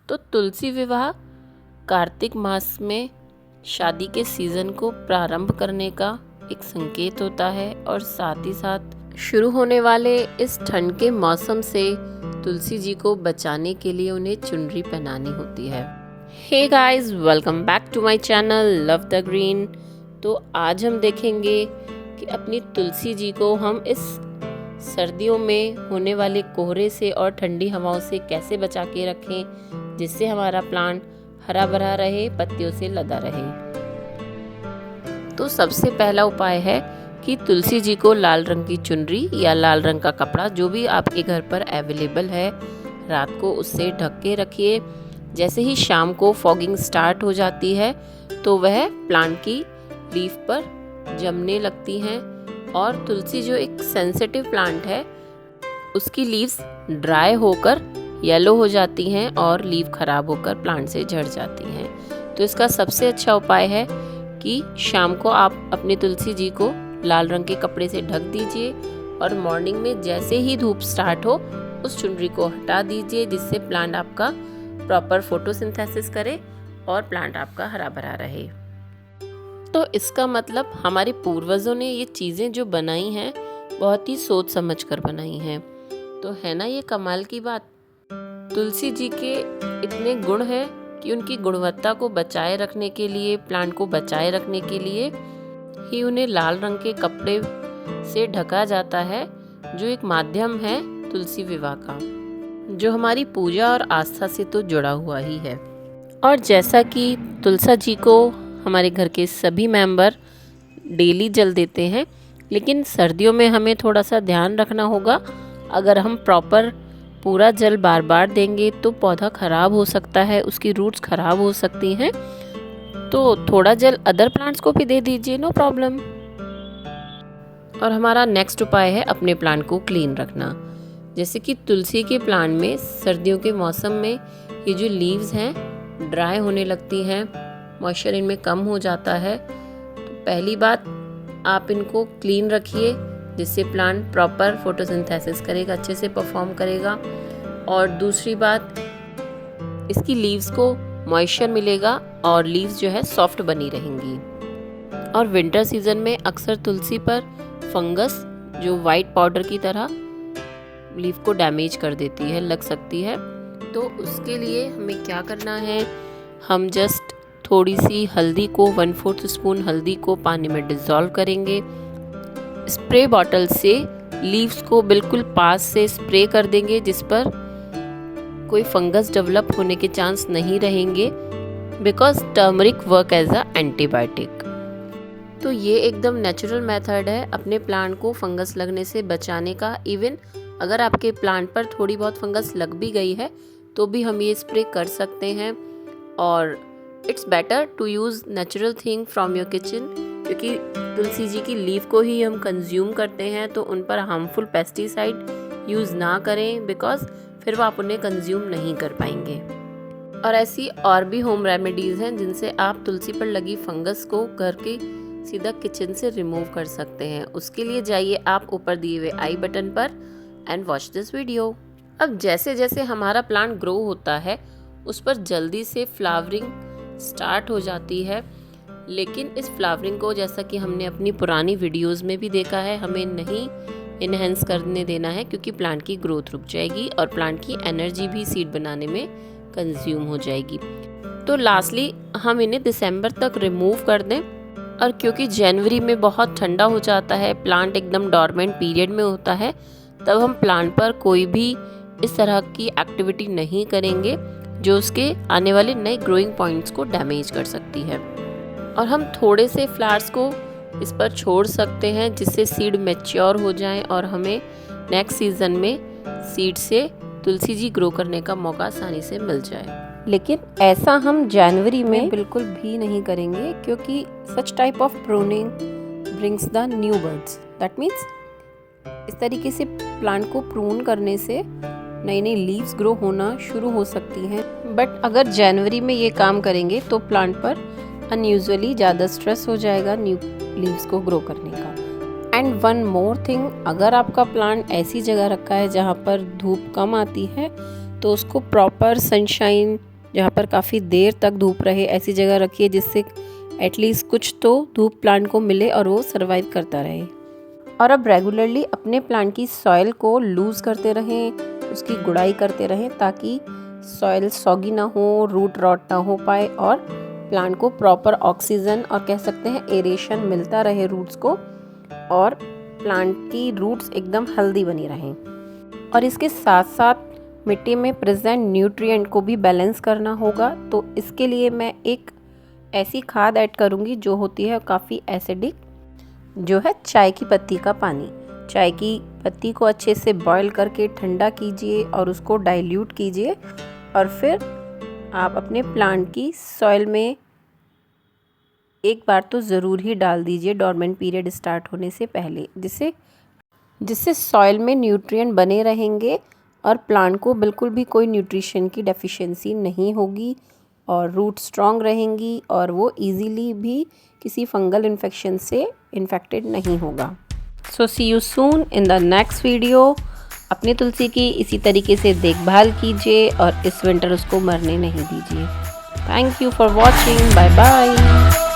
तो तुलसी विवाह कार्तिक मास में शादी के सीज़न को प्रारंभ करने का एक संकेत होता है और साथ ही साथ शुरू होने वाले इस ठंड के मौसम से तुलसी जी को बचाने के लिए उन्हें चुनरी पहनानी होती है। Hey guys, welcome back to my channel love the green. तो आज हम देखेंगे कि अपनी तुलसी जी को हम इस सर्दियों में होने वाले कोहरे से और ठंडी हवाओं से कैसे बचा के रखें, जिससे हमारा प्लांट हरा भरा रहे, पत्तियों से लदा रहे। तो सबसे पहला उपाय है कि तुलसी जी को लाल रंग की चुनरी या लाल रंग का कपड़ा, जो भी आपके घर पर अवेलेबल है, रात को उससे ढक के रखिए। जैसे ही शाम को फॉगिंग स्टार्ट हो जाती है तो वह प्लांट की लीफ पर जमने लगती हैं और तुलसी जो एक सेंसिटिव प्लांट है, उसकी लीव्स ड्राई होकर येलो हो जाती हैं और लीफ खराब होकर प्लांट से झड़ जाती हैं। तो इसका सबसे अच्छा उपाय है कि शाम को आप अपनी तुलसी जी को लाल रंग के कपड़े से ढक दीजिए और मॉर्निंग में जैसे ही धूप स्टार्ट हो उस चुनरी को हटा दीजिए, जिससे प्लांट आपका प्रॉपर फोटोसिंथेसिस करे और प्लांट आपका हरा भरा रहे। तो इसका मतलब हमारे पूर्वजों ने ये चीज़ें जो बनाई हैं बहुत ही सोच समझ कर बनाई हैं। तो है ना ये कमाल की बात। तुलसी जी के इतने गुण हैं कि उनकी गुणवत्ता को बचाए रखने के लिए, प्लांट को बचाए रखने के लिए ही उन्हें लाल रंग के कपड़े से ढका जाता है, जो एक माध्यम है तुलसी विवाह का, जो हमारी पूजा और आस्था से तो जुड़ा हुआ ही है। और जैसा कि तुलसी जी को हमारे घर के सभी मेंबर डेली जल देते हैं, लेकिन सर्दियों में हमें थोड़ा सा ध्यान रखना होगा। अगर हम प्रॉपर पूरा जल बार बार देंगे तो पौधा खराब हो सकता है, उसकी रूट्स खराब हो सकती हैं। तो थोड़ा जल अदर प्लांट्स को भी दे दीजिए, नो प्रॉब्लम। और हमारा नेक्स्ट उपाय है अपने प्लांट को क्लीन रखना। जैसे कि तुलसी के प्लांट में सर्दियों के मौसम में ये जो लीव्स हैं ड्राई होने लगती हैं, मॉइस्चर इनमें कम हो जाता है। तो पहली बात, आप इनको क्लीन रखिए, जिससे प्लांट प्रॉपर फोटोसिंथेसिस करेगा, अच्छे से परफॉर्म करेगा। और दूसरी बात, इसकी लीव्स को मॉइस्चर मिलेगा और लीव्स जो है सॉफ्ट बनी रहेंगी। और विंटर सीजन में अक्सर तुलसी पर फंगस जो वाइट पाउडर की तरह लीफ को डैमेज कर देती है, लग सकती है। तो उसके लिए हमें क्या करना है, हम जस्ट थोड़ी सी हल्दी को 1/4 स्पून हल्दी को पानी में डिज़ोल्व करेंगे। स्प्रे बॉटल से लीव्स को बिल्कुल पास से स्प्रे कर देंगे, जिस पर कोई फंगस डेवलप होने के चांस नहीं रहेंगे, because turmeric work as a antibiotic. तो ये एकदम नेचुरल मेथड है अपने प्लांट को फंगस लगने से बचाने का। इवन अगर आपके प्लांट पर थोड़ी बहुत फंगस लग भी गई है तो भी हम ये स्प्रे कर सकते हैं। और it's better to use natural thing from your kitchen, क्योंकि तुलसी जी की लीफ को ही हम कंज्यूम करते हैं, तो उन पर हार्मफुल पेस्टिसाइड यूज़ ना करें, बिकॉज फिर वो आप उन्हें कंज्यूम नहीं कर पाएंगे। और ऐसी और भी होम रेमेडीज़ हैं जिनसे आप तुलसी पर लगी फंगस को घर के सीधा किचन से रिमूव कर सकते हैं। उसके लिए जाइए आप ऊपर दिए हुए आई बटन पर एंड वॉच दिस वीडियो। अब जैसे जैसे हमारा प्लांट ग्रो होता है उस पर जल्दी से फ्लावरिंग स्टार्ट हो जाती है, लेकिन इस फ्लावरिंग को, जैसा कि हमने अपनी पुरानी वीडियोस में भी देखा है, हमें नहीं इनहेंस करने देना है, क्योंकि प्लांट की ग्रोथ रुक जाएगी और प्लांट की एनर्जी भी सीड बनाने में कंज्यूम हो जाएगी। तो लास्टली हम इन्हें दिसंबर तक रिमूव कर दें। और क्योंकि जनवरी में बहुत ठंडा हो जाता है, प्लांट एकदम डॉर्मेंट पीरियड में होता है, तब हम प्लांट पर कोई भी इस तरह की एक्टिविटी नहीं करेंगे जो उसके आने वाले नए ग्रोइंग पॉइंट्स को डैमेज कर सकती है। और हम थोड़े से फ्लावर्स को इस पर छोड़ सकते हैं, जिससे सीड मैच्योर हो जाएं और हमें नेक्स्ट सीजन में सीड से तुलसी जी ग्रो करने का मौका आसानी से मिल जाए। लेकिन ऐसा हम जनवरी में बिल्कुल भी नहीं करेंगे, क्योंकि such type of pruning brings the new birds. That means इस तरीके से प्लांट को प्रून करने से नई नई लीव्स ग्रो होना शुरू हो सकती हैं। बट अगर जनवरी में ये काम करेंगे तो प्लांट पर अनयूजुअली ज़्यादा स्ट्रेस हो जाएगा न्यू लीव्स को ग्रो करने का। एंड वन मोर थिंग, अगर आपका प्लांट ऐसी जगह रखा है जहाँ पर धूप कम आती है तो उसको प्रॉपर सनशाइन जहाँ पर काफ़ी देर तक धूप रहे, ऐसी जगह रखिए जिससे एटलीस्ट कुछ तो धूप प्लांट को मिले और वो सर्वाइव करता रहे। और अब रेगुलरली अपने प्लांट की सॉइल को लूज़ करते रहें, उसकी गुड़ाई करते रहें ताकि सॉइल सॉगी ना हो, रूट रॉट ना हो पाए और प्लांट को प्रॉपर ऑक्सीजन और कह सकते हैं एरेशन मिलता रहे रूट्स को, और प्लांट की रूट्स एकदम हेल्दी बनी रहें। और इसके साथ साथ मिट्टी में प्रेजेंट न्यूट्रिएंट को भी बैलेंस करना होगा। तो इसके लिए मैं एक ऐसी खाद ऐड करूँगी जो होती है काफ़ी एसिडिक, जो है चाय की पत्ती का पानी। चाय की पत्ती को अच्छे से बॉईल करके ठंडा कीजिए और उसको डाइल्यूट कीजिए, और फिर आप अपने प्लांट की सॉइल में एक बार तो ज़रूर ही डाल दीजिए डॉर्मेंट पीरियड स्टार्ट होने से पहले, जिससे सॉइल में न्यूट्रिएंट बने रहेंगे और प्लांट को बिल्कुल भी कोई न्यूट्रिशन की डेफिशिएंसी नहीं होगी और रूट स्ट्रॉन्ग रहेंगी और वो इजीली भी किसी फंगल इन्फेक्शन से इन्फेक्टेड नहीं होगा। So see you soon in the next video. अपनी तुलसी की इसी तरीके से देखभाल कीजिए और इस विंटर उसको मरने नहीं दीजिए। Thank you for watching. Bye bye.